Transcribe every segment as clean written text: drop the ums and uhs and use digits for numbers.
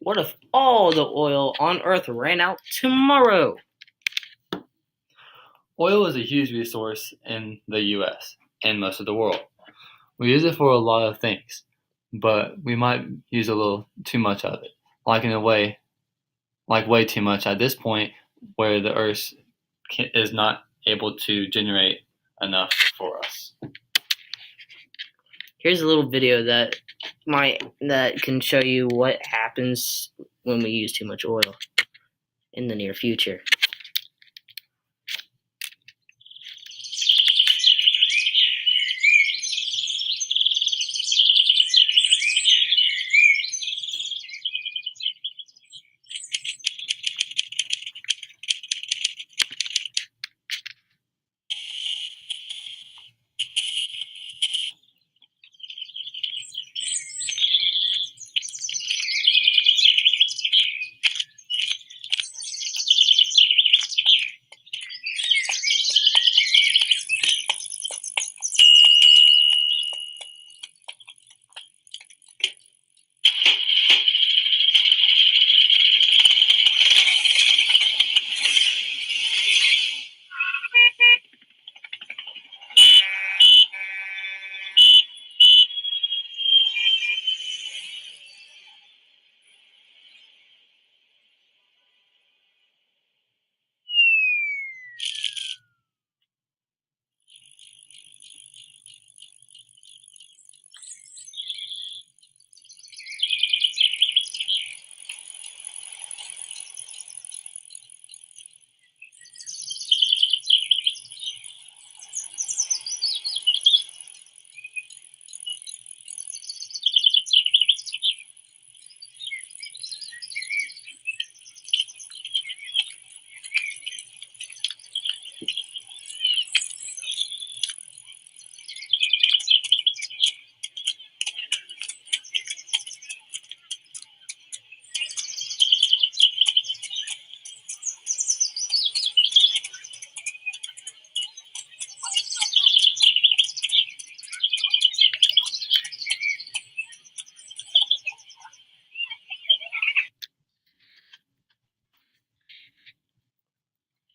What if all the oil on Earth ran out tomorrow? Oil is a huge resource in the US and most of the world. We use it for a lot of things, but we might use a little too much of it, like way too much at this point where the Earth is not able to generate enough for us. Here's a little video that can show you what happens when we use too much oil in the near future.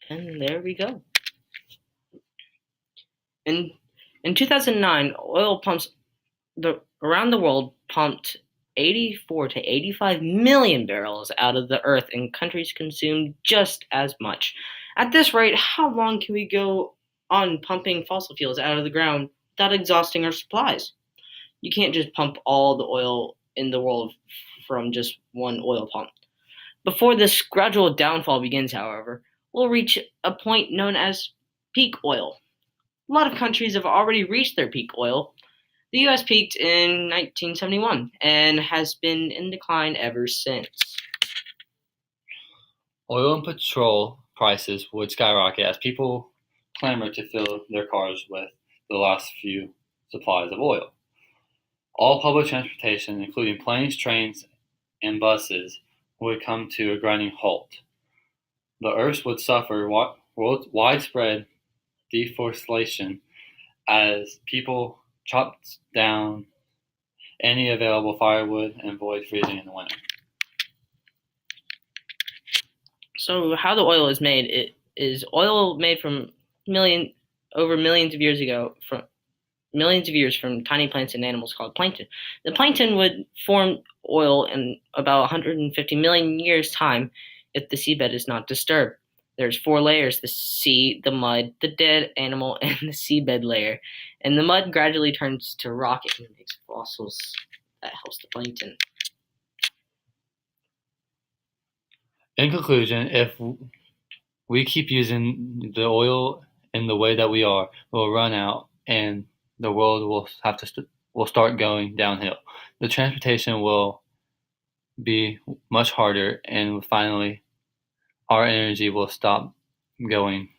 And there we go. In 2009, oil pumps around the world pumped 84 to 85 million barrels out of the earth, and countries consume just as much. At this rate, how long can we go on pumping fossil fuels out of the ground without exhausting our supplies? You can't just pump all the oil in the world from just one oil pump. Before this gradual downfall begins, however, we'll reach a point known as peak oil. A lot of countries have already reached their peak oil. The US peaked in 1971 and has been in decline ever since. Oil and petrol prices would skyrocket as people clamor to fill their cars with the last few supplies of oil. All public transportation, including planes, trains, and buses, would come to a grinding halt. The Earth would suffer widespread deforestation as people chopped down any available firewood and avoid freezing in the winter. So how the oil is made, it is oil made from millions of years from tiny plants and animals called plankton. The plankton would form oil in about 150 million years' time if the seabed is not disturbed. There's 4 layers: the sea, the mud, the dead animal, and the seabed layer. And the mud gradually turns to rock and makes fossils that helps the plankton. In conclusion, if we keep using the oil in the way that we are, we'll run out and the world will start going downhill. The transportation will be much harder, and finally our energy will stop going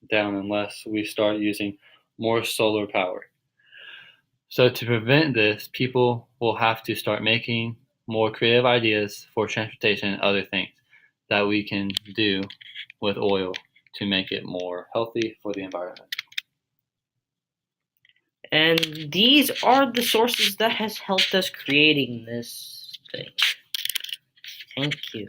down unless we start using more solar power. So to prevent this, people will have to start making more creative ideas for transportation and other things that we can do with oil to make it more healthy for the environment. And these are the sources that has helped us creating this thing. Thank you.